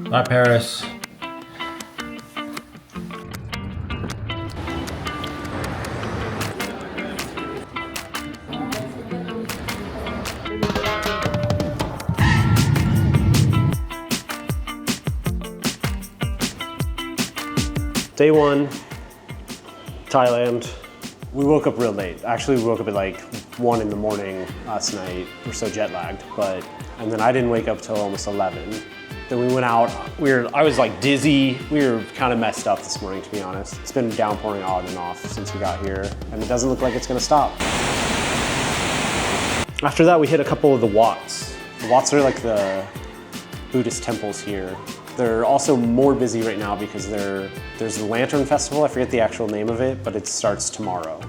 Bye, Paris. Day one, Thailand. We woke up real late. Actually, we woke up at like 1 in the morning last night. We're so jet lagged, and then I didn't wake up till almost 11. Then we went out. I was like dizzy. We were kind of messed up this morning, to be honest. It's been downpouring on and off since we got here, and it doesn't look like it's gonna stop. After that, we hit a couple of the Wats. The Wats are like the Buddhist temples here. They're also more busy right now because there's the Lantern Festival. I forget the actual name of it, but it starts tomorrow.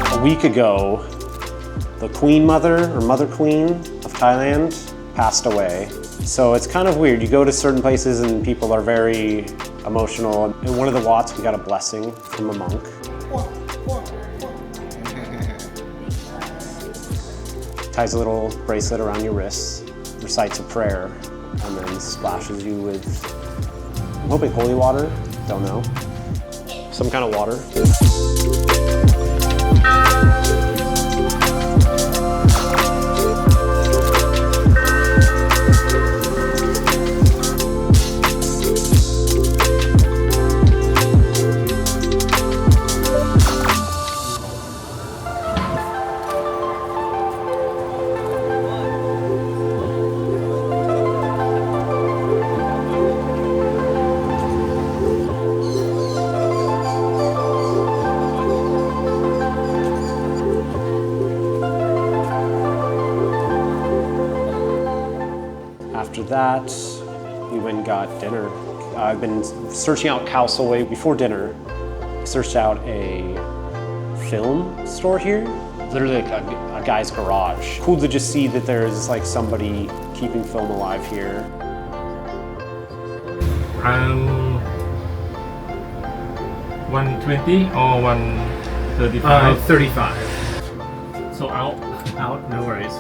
A week ago, the Queen Mother, or Mother Queen of Thailand, passed away. So it's kind of weird. You go to certain places and people are very emotional. In one of the Wats, we got a blessing from a monk. Ties a little bracelet around your wrist, recites a prayer, and then splashes you with, I'm hoping holy water, don't know, some kind of water. After that, we went and got dinner. I've been searching out Khao Soi before dinner. I searched out a film store here, literally like a guy's garage. Cool to just see that there's like somebody keeping film alive here. 120 or 135? 35. So out, No worries.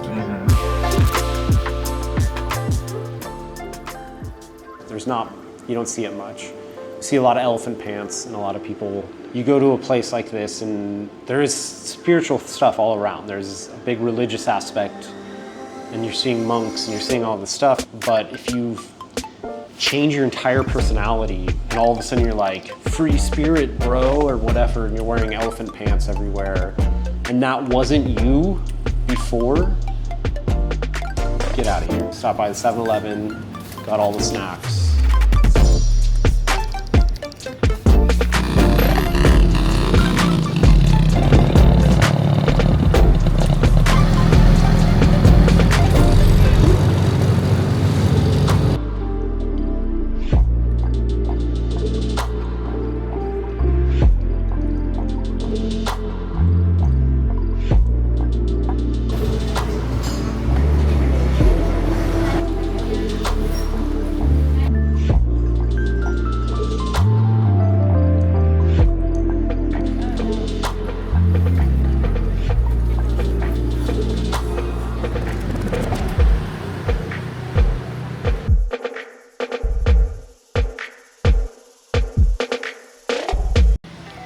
You don't see it much. You see a lot of elephant pants and a lot of people. You go to a place like this and there is spiritual stuff all around. There's a big religious aspect and you're seeing monks and you're seeing all this stuff. But if you change your entire personality and all of a sudden you're like, free spirit, bro, or whatever, and you're wearing elephant pants everywhere, and that wasn't you before, get out of here. Stop by the 7-Eleven, got all the snacks.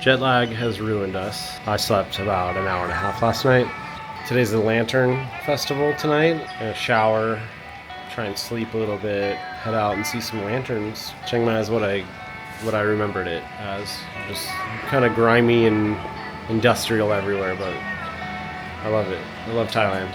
Jet lag has ruined us. I slept about an hour and a half last night. Today's the Lantern Festival tonight. Gonna shower, try and sleep a little bit, head out and see some lanterns. Chiang Mai is what I remembered it as. Just kind of grimy and industrial everywhere, but I love it. I love Thailand.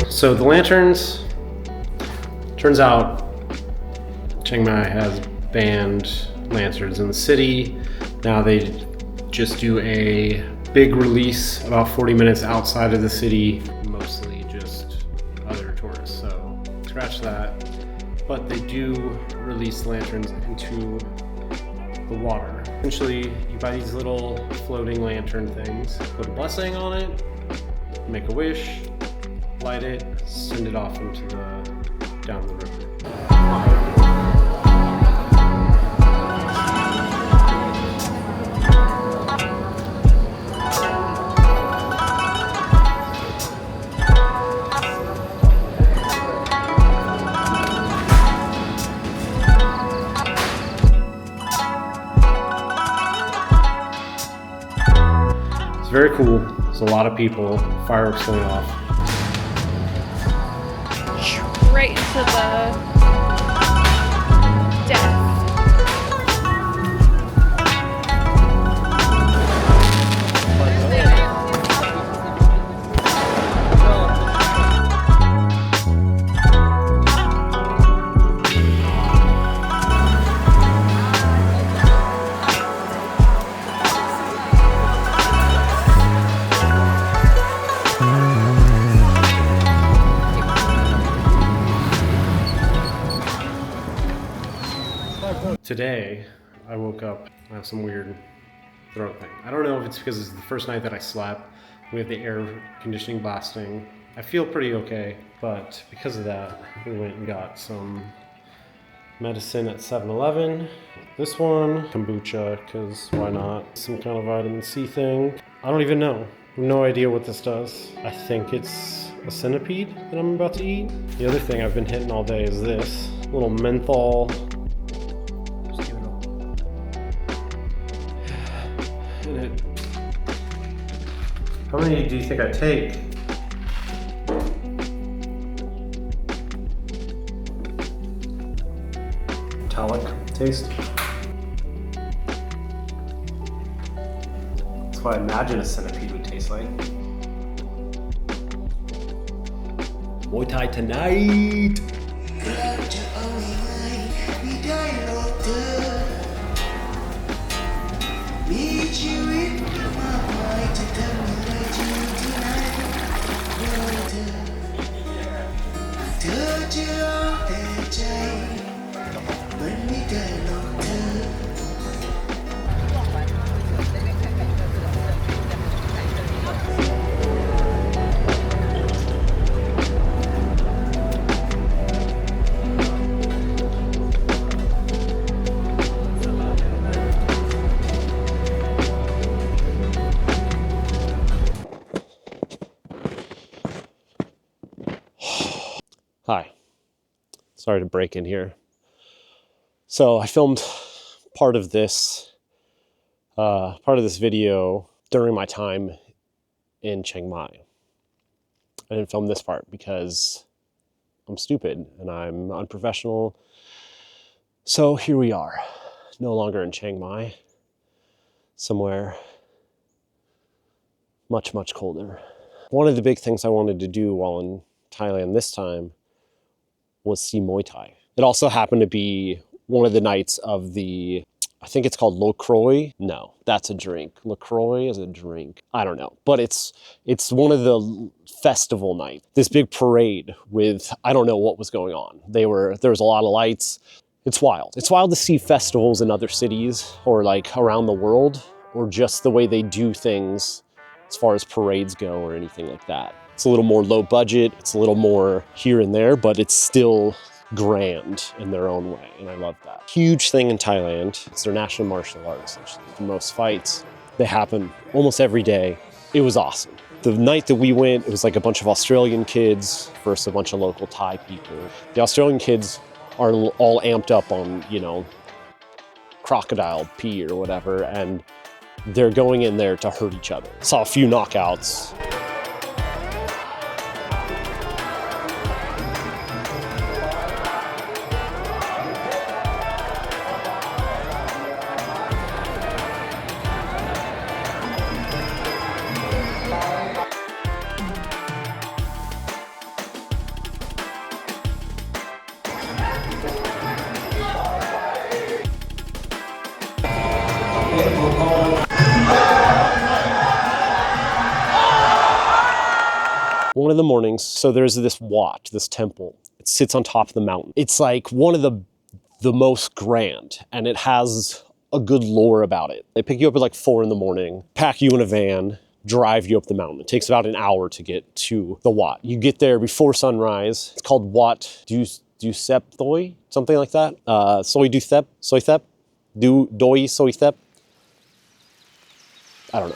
So the lanterns, turns out Chiang Mai has banned lanterns in the city. Now they just do a big release about 40 minutes outside of the city, mostly just other tourists, so scratch that. But they do release lanterns into the water. Essentially, you buy these little floating lantern things, put a blessing on it, make a wish, light it, send it off into down the river. It's very cool. There's a lot of people, fireworks going off. Right into the death. Today, I woke up, I have some weird throat thing. I don't know if it's because it's the first night that I slept. We have the air conditioning blasting. I feel pretty okay, but because of that, we went and got some medicine at 7-Eleven. This one, kombucha, because why not? Some kind of vitamin C thing. I don't even know. I have no idea what this does. I think it's a centipede that I'm about to eat. The other thing I've been hitting all day is this little menthol. How many do you think I take? Metallic taste. That's what I imagine a centipede would taste like. Muay Thai tonight! Hi, sorry to break in here. So I filmed part of this video during my time in Chiang Mai. I didn't film this part because I'm stupid and I'm unprofessional. So here we are, no longer in Chiang Mai, somewhere much, much colder. One of the big things I wanted to do while in Thailand this time was see Muay Thai. It also happened to be one of the nights of the, I think it's called LaCroix. No, that's a drink. LaCroix is a drink. I don't know. But it's one of the festival nights. This big parade with, I don't know what was going on. There was a lot of lights. It's wild. It's wild to see festivals in other cities or like around the world, or just the way they do things as far as parades go or anything like that. It's a little more low budget. It's a little more here and there, but it's still grand in their own way, and I love that. Huge thing in Thailand. It's their national martial art, essentially. The most fights, they happen almost every day. It was awesome. The night that we went, it was like a bunch of Australian kids versus a bunch of local Thai people. The Australian kids are all amped up on, you know, crocodile pee or whatever, and they're going in there to hurt each other. Saw a few knockouts. One of the mornings, so there's this Wat, this temple. It sits on top of the mountain. It's like one of the most grand, and it has a good lore about it. They pick you up at like 4 in the morning, pack you in a van, drive you up the mountain. It takes about an hour to get to the Wat. You get there before sunrise. It's called Wat Dusep Thoi, something like that. Soi Thep, Doi Soi Thep. I don't know.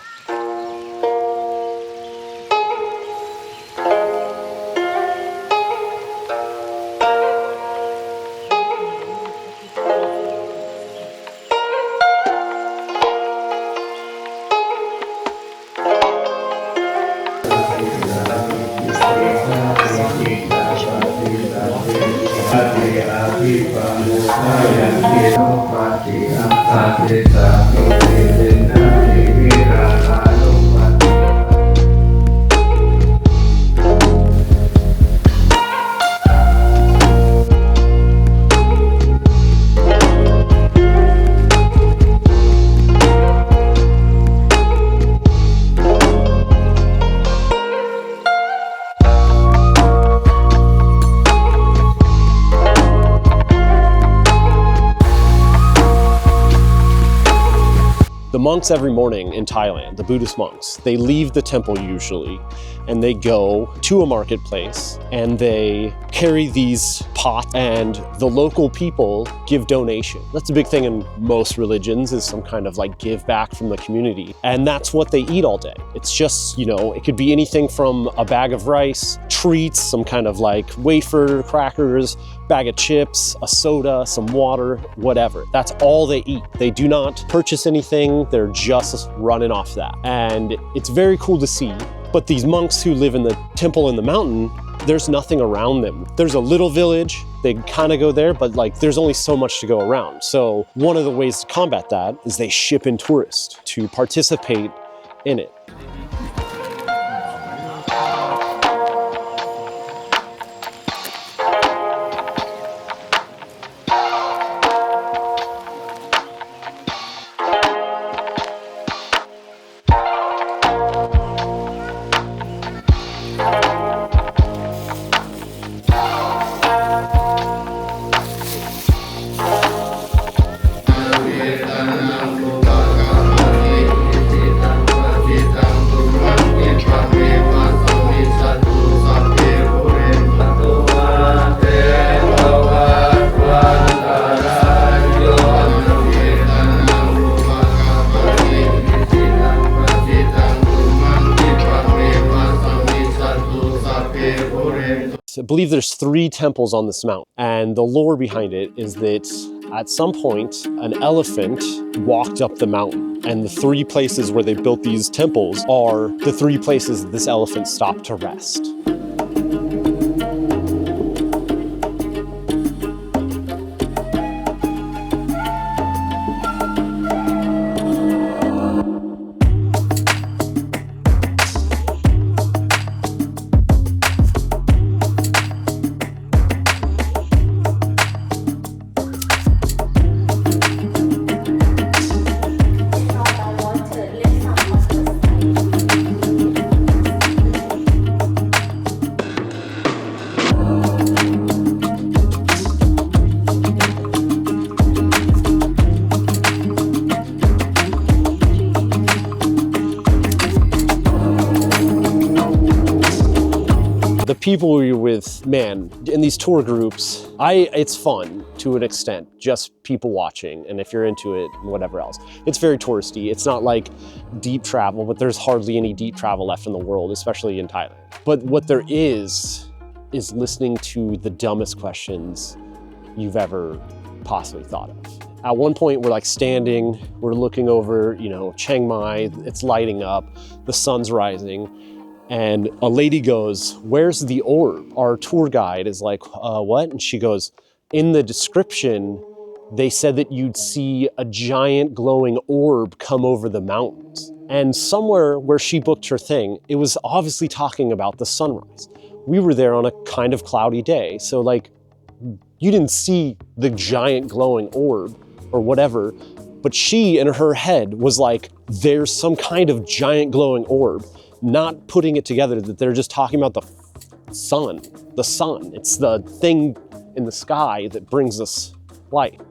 The monks every morning in Thailand, the Buddhist monks, they leave the temple usually and they go to a marketplace and they carry these pots, and the local people give donation. That's a big thing in most religions, is some kind of like give back from the community. And that's what they eat all day. It's just, you know, it could be anything from a bag of rice, treats, some kind of like wafer, crackers, bag of chips, a soda, some water, whatever. That's all they eat. They do not purchase anything. They're just running off that. And it's very cool to see. But these monks who live in the temple in the mountain, there's nothing around them. There's a little village. They kind of go there, but like there's only so much to go around. So one of the ways to combat that is they ship in tourists to participate in it. I believe there's 3 temples on this mountain, and the lore behind it is that at some point an elephant walked up the mountain, and the 3 places where they built these temples are the 3 places this elephant stopped to rest. people you're with, man, in these tour groups, it's fun to an extent, just people watching, and if you're into it, whatever else. It's very touristy. It's not like deep travel, but there's hardly any deep travel left in the world, especially in Thailand. But what there is listening to the dumbest questions you've ever possibly thought of. At one point, we're like standing, we're looking over, Chiang Mai, it's lighting up, the sun's rising, and a lady goes, "Where's the orb?" Our tour guide is like, what? And she goes, "In the description, they said that you'd see a giant glowing orb come over the mountains." And somewhere where she booked her thing, it was obviously talking about the sunrise. We were there on a kind of cloudy day, so you didn't see the giant glowing orb or whatever, but she in her head was like, there's some kind of giant glowing orb, not putting it together that they're just talking about the sun. It's the thing in the sky that brings us light.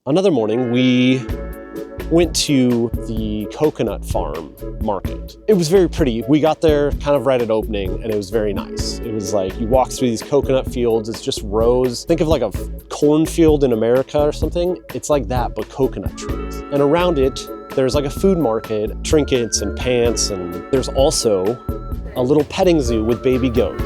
Another morning, we went to the coconut farm market. It was very pretty. We got there kind of right at opening, and it was very nice. It was like you walk through these coconut fields. It's just rows. Think of like a cornfield in America or something. It's like that, but coconut trees. And around it, there's like a food market, trinkets and pants, and there's also a little petting zoo with baby goat.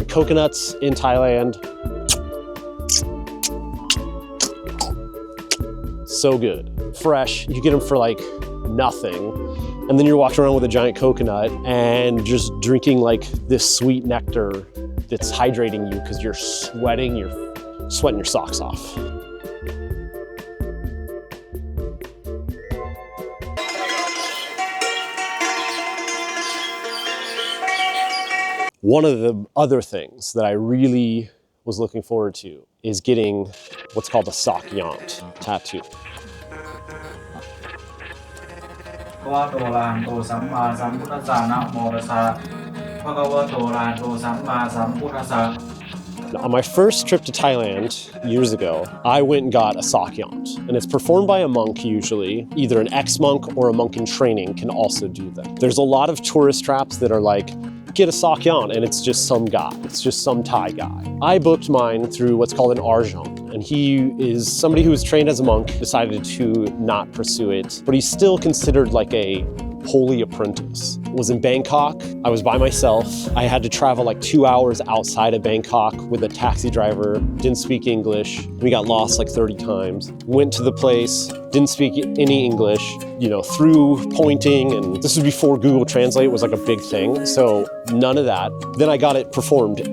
Coconuts in Thailand, so good. Fresh, you get them for like nothing. And then you're walking around with a giant coconut and just drinking like this sweet nectar that's hydrating you because you're sweating your socks off. One of the other things that I really was looking forward to is getting what's called a sakyant tattoo. On my first trip to Thailand years ago, I went and got a sakyant, and it's performed by a monk usually. Either an ex-monk or a monk in training can also do that. There's a lot of tourist traps that are like, get a sakyant, and it's just some guy. It's just some Thai guy. I booked mine through what's called an arjun, and he is somebody who was trained as a monk, decided to not pursue it, but he's still considered like a holy apprentice. Was in Bangkok. I was by myself. I had to travel like 2 hours outside of Bangkok with a taxi driver, didn't speak English. We got lost like 30 times. Went to the place, didn't speak any English, through pointing, and this was before Google Translate was like a big thing, so none of that. Then I got it performed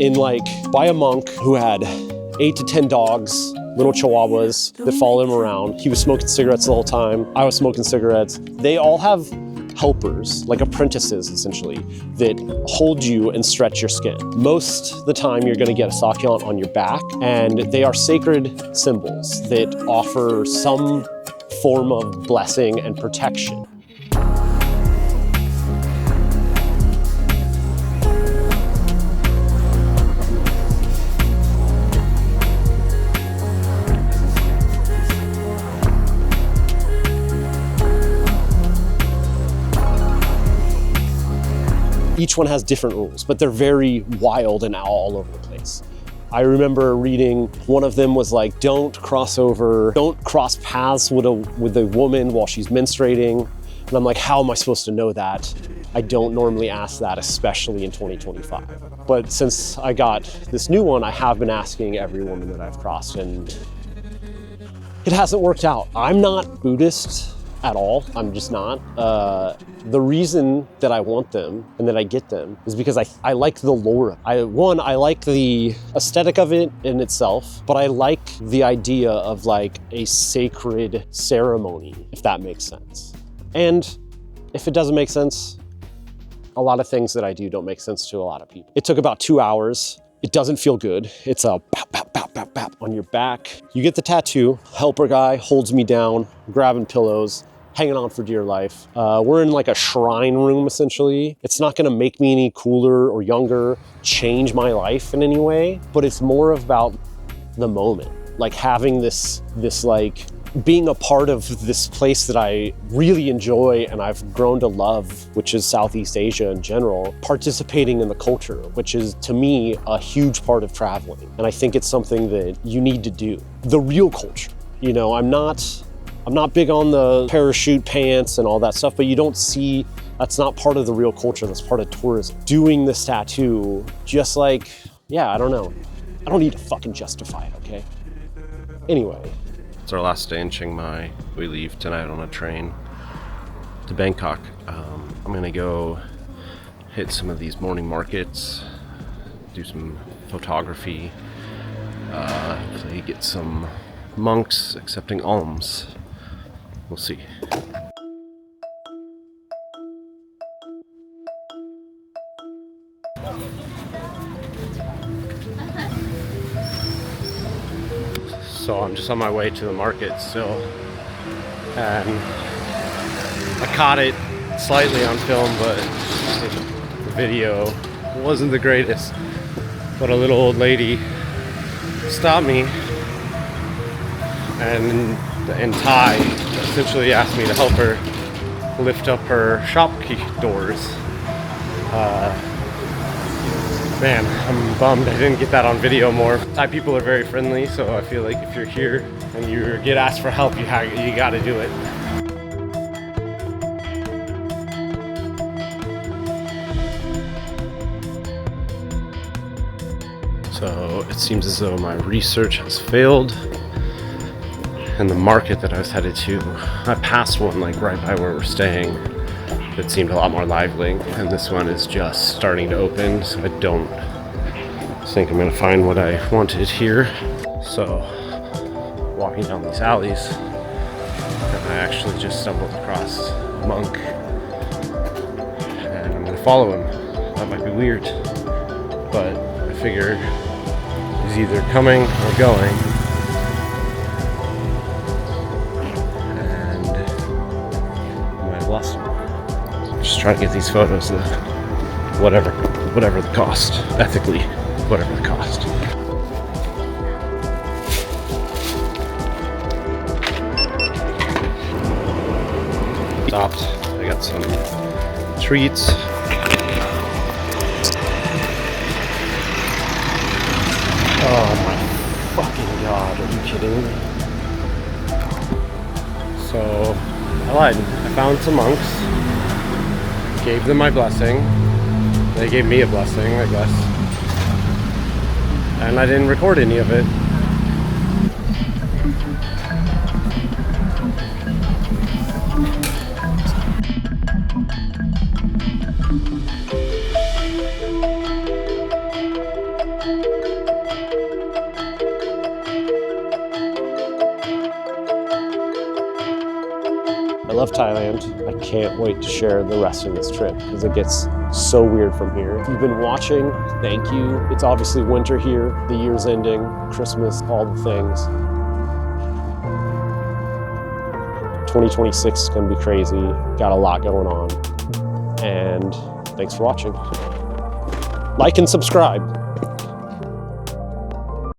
by a monk who had 8 to 10 dogs, little chihuahuas that follow him around. He was smoking cigarettes the whole time. I was smoking cigarettes. They all have helpers, like apprentices essentially, that hold you and stretch your skin. Most of the time you're going to get a sakyant on your back, and they are sacred symbols that offer some form of blessing and protection. Each one has different rules, but they're very wild and all over the place. I remember reading, one of them was like, don't cross paths with a woman while she's menstruating. And I'm like, how am I supposed to know that? I don't normally ask that, especially in 2025. But since I got this new one, I have been asking every woman that I've crossed, and it hasn't worked out. I'm not Buddhist at all. I'm just not. The reason that I want them and that I get them is because I like the lore. I like the aesthetic of it in itself, but I like the idea of like a sacred ceremony, if that makes sense. And if it doesn't make sense, a lot of things that I do don't make sense to a lot of people. It took about 2 hours. It doesn't feel good. It's a bap, bap, bap, bap, bap on your back. You get the tattoo. Helper guy holds me down, grabbing pillows, hanging on for dear life. We're in like a shrine room, essentially. It's not gonna make me any cooler or younger, change my life in any way, but it's more about the moment. Like having this like, being a part of this place that I really enjoy and I've grown to love, which is Southeast Asia in general, participating in the culture, which is to me a huge part of traveling. And I think it's something that you need to do. The real culture, you know, I'm not big on the parachute pants and all that stuff, but you don't see, that's not part of the real culture, that's part of tourism. Doing this tattoo, just like, yeah, I don't know. I don't need to fucking justify it, okay? Anyway. It's our last day in Chiang Mai. We leave tonight on a train to Bangkok. I'm gonna go hit some of these morning markets, do some photography, hopefully get some monks accepting alms. We'll see. So I'm just on my way to the market still, and I caught it slightly on film, but the video wasn't the greatest. But a little old lady stopped me and in Thai essentially asked me to help her lift up her shop key doors. Man, I'm bummed I didn't get that on video more. Thai people are very friendly, so I feel like if you're here and you get asked for help, you gotta do it. So it seems as though my research has failed. And the market that I was headed to, I passed one like right by where we're staying. It seemed a lot more lively, and this one is just starting to open, so I don't think I'm gonna find what I wanted here. So, walking down these alleys, and I actually just stumbled across a monk, and I'm gonna follow him. That might be weird, but I figure he's either coming or going. And I might have lost him. Just trying to get these photos, whatever the cost, ethically, whatever the cost. Stopped, I got some treats. Oh my fucking god, are you kidding me? So, I lied, I found some monks. Gave them my blessing. They gave me a blessing, I guess. And I didn't record any of it. I love Thailand. I can't wait to share the rest of this trip because it gets so weird from here. If you've been watching, thank you. It's obviously winter here, the year's ending, Christmas, all the things. 2026 is gonna be crazy. Got a lot going on. And thanks for watching. Like and subscribe.